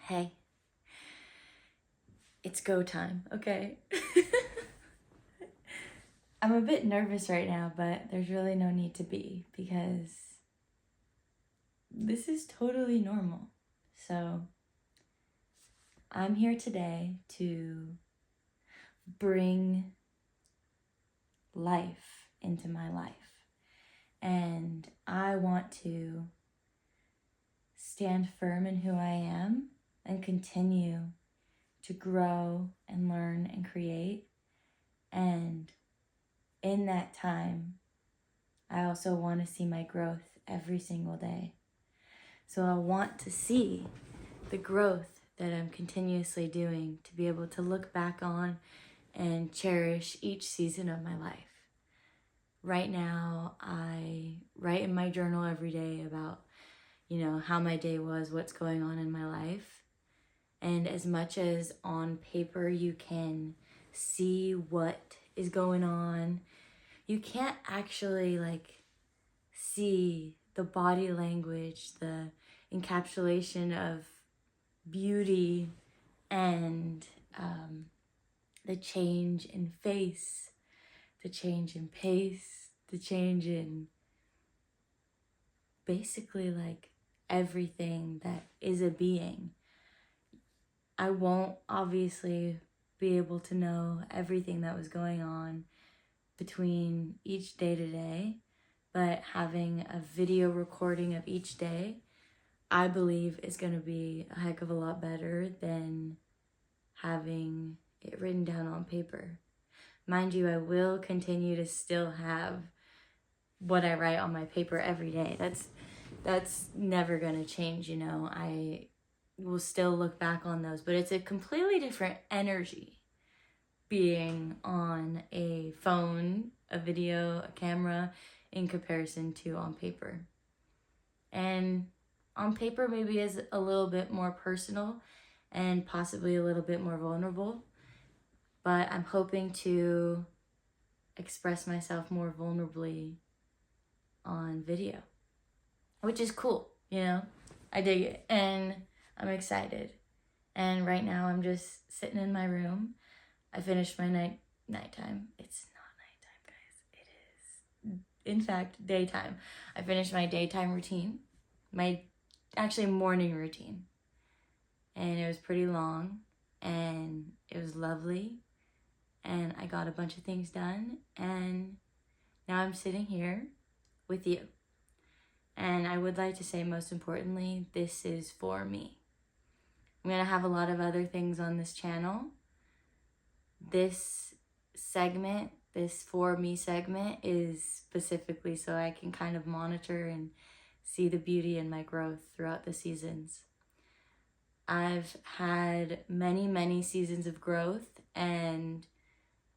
Hey, it's go time, okay? I'm a bit nervous right now, but there's really no need to be because this is totally normal. So, I'm here today to bring life into my life. And I want to stand firm in who I am and continue to grow and learn and create. And in that time, I also want to see my growth every single day. So I want to see the growth that I'm continuously doing to be able to look back on and cherish each season of my life. Right now, I write in my journal every day about, how my day was, what's going on in my life. And as much as on paper you can see what is going on, you can't actually see the body language, the encapsulation of beauty and the change in face, the change in pace, the change in basically everything that is a being. I won't obviously be able to know everything that was going on between each day to day, but having a video recording of each day, I believe is going to be a heck of a lot better than having it written down on paper. Mind you, I will continue to still have what I write on my paper every day. That's never going to change, I will still look back on those, but it's a completely different energy being on a phone, a video, a camera, in comparison to on paper. And on paper maybe is a little bit more personal and possibly a little bit more vulnerable, but I'm hoping to express myself more vulnerably on video, which is cool, I dig it and I'm excited. And right now I'm just sitting in my room. I finished my nighttime. It's not nighttime, guys. It is, in fact, daytime. I finished my daytime routine, my actually morning routine. And it was pretty long and it was lovely. And I got a bunch of things done. And now I'm sitting here with you. And I would like to say, most importantly, this is for me. I'm going to have a lot of other things on this channel. This segment, this for me segment, is specifically so I can kind of monitor and see the beauty in my growth throughout the seasons. I've had many, many seasons of growth, and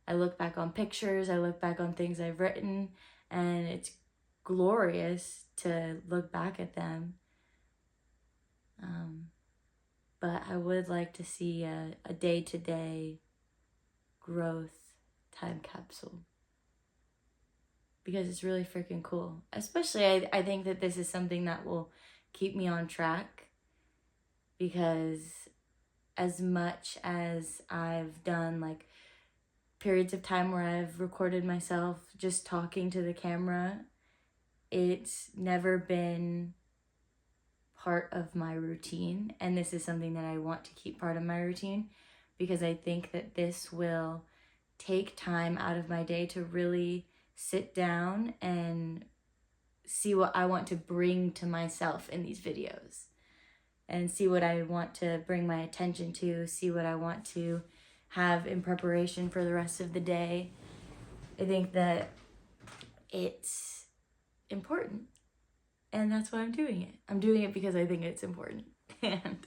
I look back on pictures, I look back on things I've written, and it's glorious to look back at them. But I would like to see a day-to-day growth time capsule, because it's really freaking cool. Especially I think that this is something that will keep me on track, because as much as I've done periods of time where I've recorded myself just talking to the camera, it's never been part of my routine. And this is something that I want to keep part of my routine, because I think that this will take time out of my day to really sit down and see what I want to bring to myself in these videos, and see what I want to bring my attention to, see what I want to have in preparation for the rest of the day. I think that it's important, and that's why I'm doing it. I'm doing it because I think it's important, and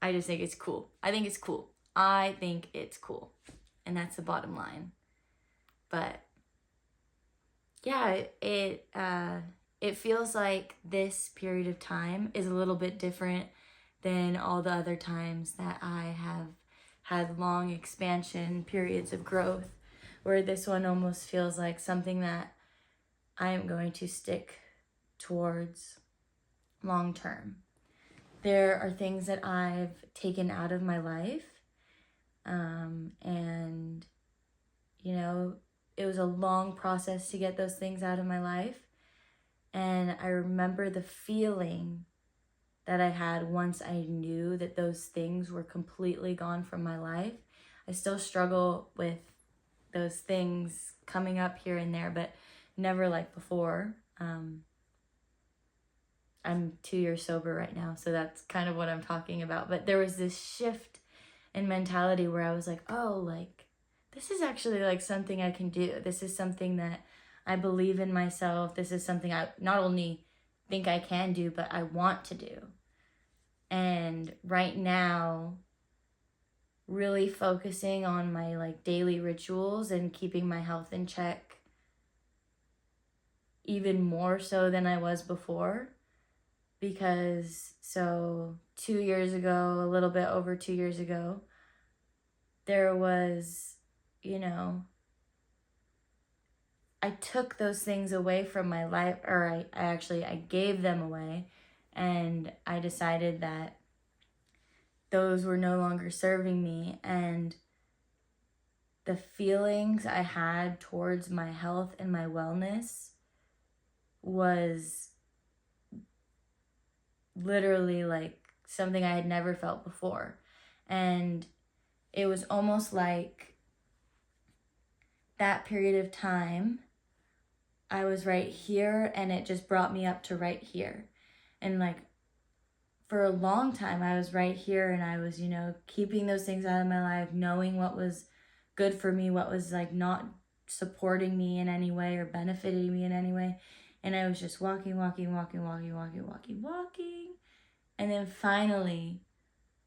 I just think it's cool. I think it's cool. I think it's cool, and that's the bottom line. But yeah, it feels like this period of time is a little bit different than all the other times that I have had long expansion periods of growth, where this one almost feels like something that I am going to stick towards long term. there are things that I've taken out of my life. And, you know, it was a long process to get those things out of my life. And I remember the feeling that I had once I knew that those things were completely gone from my life. I still struggle with those things coming up here and there, but never like before. I'm 2 years sober right now, so that's kind of what I'm talking about. But there was this shift in mentality where I was like, oh, like, this is actually like something I can do. This is something that I believe in myself. This is something I not only think I can do, but I want to do. And right now, really focusing on my like daily rituals and keeping my health in check even more so than I was before. Because so 2 years ago, a little bit over 2 years ago, there was, you know, I took those things away from my life, or I gave them away, and I decided that those were no longer serving me. And the feelings I had towards my health and my wellness was literally like something I had never felt before. And it was almost like that period of time, I was right here and it just brought me up to right here. And like for a long time, I was right here and I was, you know, keeping those things out of my life, knowing what was good for me, what was like not supporting me in any way or benefiting me in any way. And I was just walking. And then finally,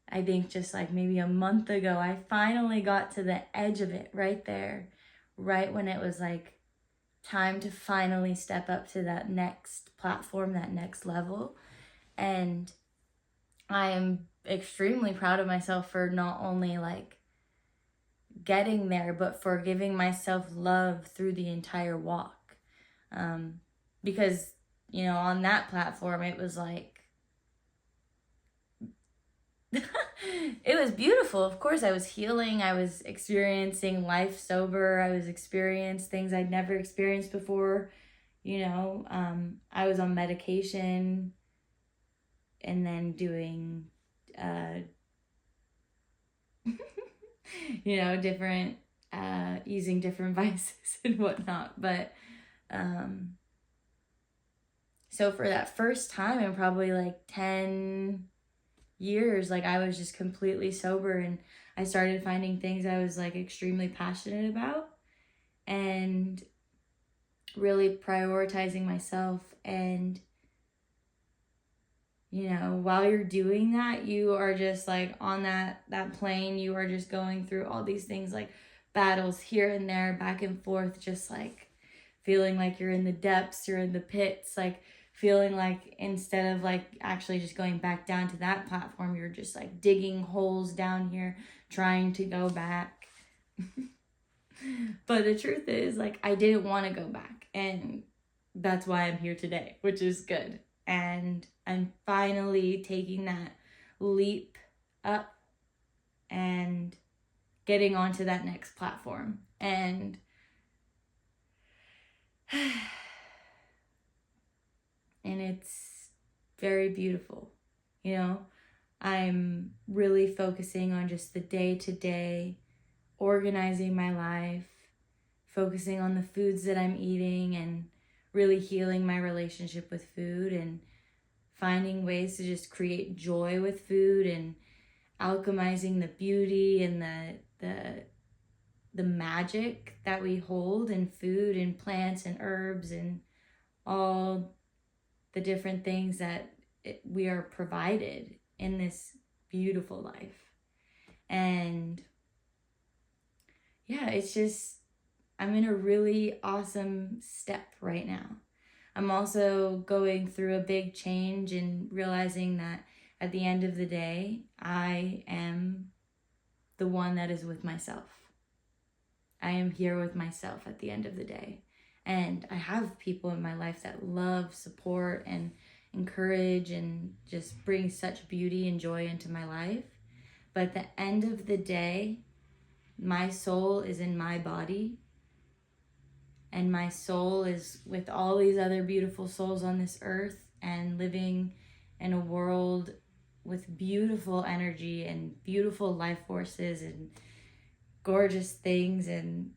I think just like maybe a month ago, I finally got to the edge of it right there, right when it was like time to finally step up to that next platform, that next level. And I am extremely proud of myself for not only like getting there, but for giving myself love through the entire walk. Because, you know, on that platform, it was like, it was beautiful. Of course, I was healing. I was experiencing life sober. I was experiencing things I'd never experienced before. You know, I was on medication and then doing, you know, different, using different vices and whatnot. But, so for that first time in probably like 10 years, like I was just completely sober, and I started finding things I was like extremely passionate about and really prioritizing myself. And you know, while you're doing that, you are just like on that plane, you are just going through all these things like battles here and there, back and forth, just like feeling like you're in the depths, you're in the pits, like feeling like instead of like actually just going back down to that platform, you're just like digging holes down here, trying to go back. But the truth is, like, I didn't want to go back, and that's why I'm here today, which is good. And I'm finally taking that leap up and getting onto that next platform. And it's very beautiful. You know, I'm really focusing on just the day-to-day, organizing my life, focusing on the foods that I'm eating, and really healing my relationship with food, and finding ways to just create joy with food, and alchemizing the beauty and the magic that we hold in food and plants and herbs and all the different things that we are provided in this beautiful life. And yeah, it's just, I'm in a really awesome step right now. I'm also going through a big change and realizing that at the end of the day, I am the one that is with myself. I am here with myself at the end of the day. And I have people in my life that love, support, and encourage and just bring such beauty and joy into my life. But at the end of the day, my soul is in my body, and my soul is with all these other beautiful souls on this earth and living in a world with beautiful energy and beautiful life forces and gorgeous things. And,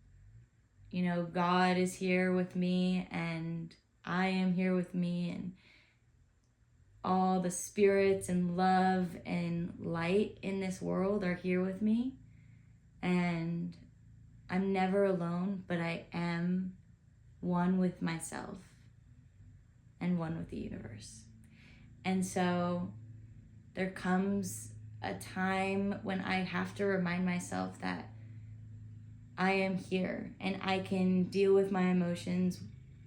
you know, God is here with me and I am here with me, and all the spirits and love and light in this world are here with me. And I'm never alone, but I am one with myself and one with the universe. And so there comes a time when I have to remind myself that I am here and I can deal with my emotions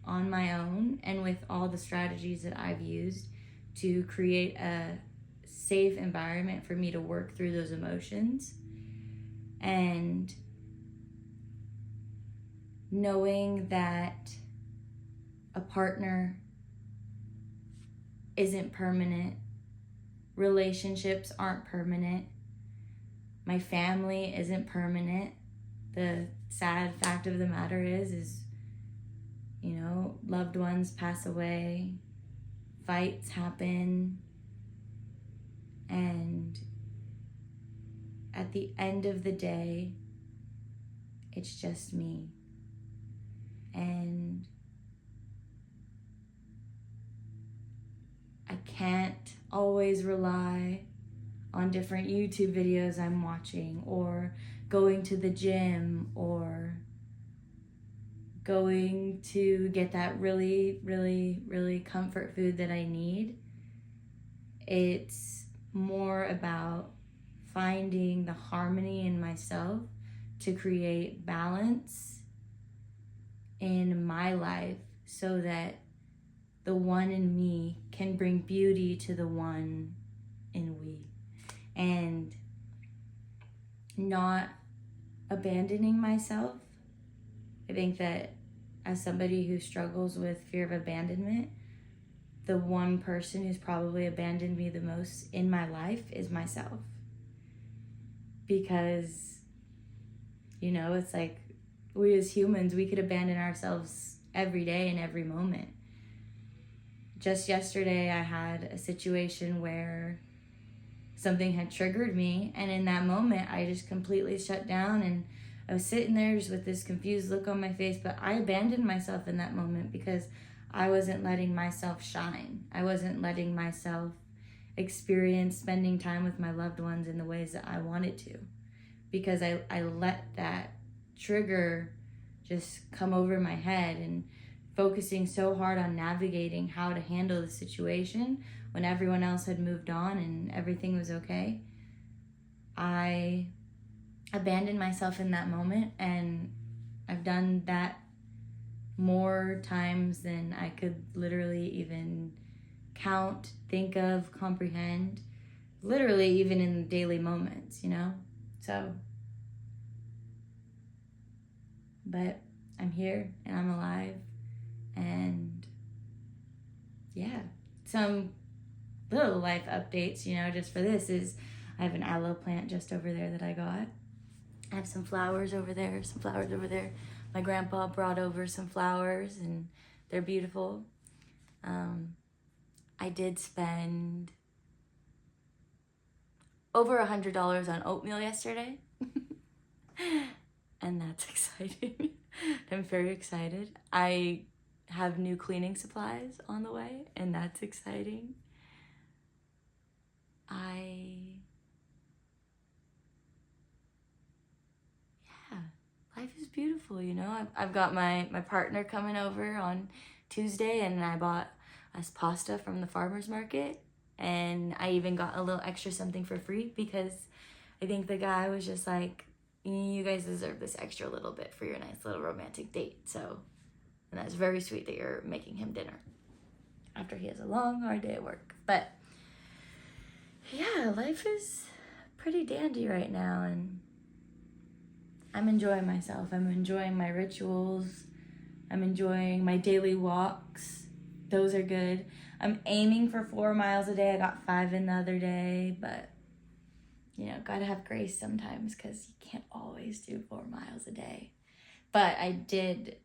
on my own, and with all the strategies that I've used to create a safe environment for me to work through those emotions. And knowing that a partner isn't permanent, relationships aren't permanent, my family isn't permanent. The sad fact of the matter is, you know, loved ones pass away, fights happen, and at the end of the day, it's just me. And I can't always rely on different YouTube videos I'm watching, or going to the gym, or going to get that really, really, really comfort food that I need. It's more about finding the harmony in myself to create balance in my life, so that the one in me can bring beauty to the one in we. And not abandoning myself. I think that as somebody who struggles with fear of abandonment, the one person who's probably abandoned me the most in my life is myself. Because, you know, it's like we as humans, we could abandon ourselves every day and every moment. Just yesterday, I had a situation where something had triggered me, and in that moment, I just completely shut down, and I was sitting there just with this confused look on my face. But I abandoned myself in that moment because I wasn't letting myself shine. I wasn't letting myself experience spending time with my loved ones in the ways that I wanted to, because I let that trigger just come over my head, and focusing so hard on navigating how to handle the situation when everyone else had moved on and everything was okay. I abandoned myself in that moment, and I've done that more times than I could literally even count, think of, comprehend, literally even in daily moments, you know? So, but I'm here and I'm alive, and yeah, some little life updates, you know, just for this is I have an aloe plant just over there that I got. I have some flowers over there, My grandpa brought over some flowers, and they're beautiful. I did spend over $100 on oatmeal yesterday. And that's exciting. I'm very excited. I have new cleaning supplies on the way, and that's exciting. Life is beautiful, you know. I've got my partner coming over on Tuesday, and I bought us pasta from the farmer's market, and I even got a little extra something for free because I think the guy was just like, you guys deserve this extra little bit for your nice little romantic date. So, and that's very sweet that you're making him dinner after he has a long, hard day at work. But yeah, life is pretty dandy right now, and I'm enjoying myself. I'm enjoying my rituals. I'm enjoying my daily walks. Those are good. I'm aiming for 4 miles a day. I got 5 in the other day, but you know, gotta have grace sometimes because you can't always do 4 miles a day. But I did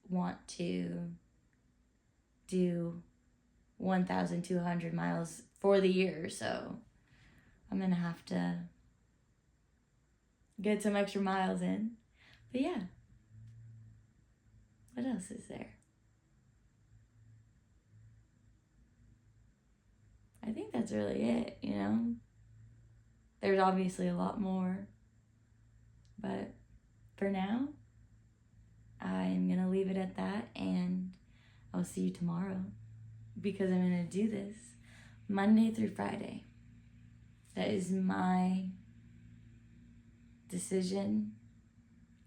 want to do 1,200 miles for the year, so I'm gonna have to get some extra miles in. But yeah, what else is there? I think that's really it, you know? There's obviously a lot more, but for now, I'm gonna leave it at that, and I'll see you tomorrow because I'm gonna do this Monday through Friday. That is my decision,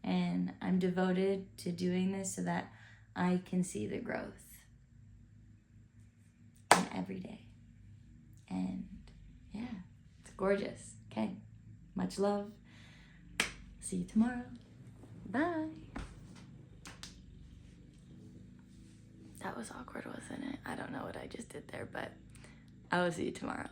and I'm devoted to doing this so that I can see the growth in every day. And yeah, it's gorgeous. Okay, much love. See you tomorrow. Bye. That was awkward, wasn't it? I don't know what I just did there, but I will see you tomorrow.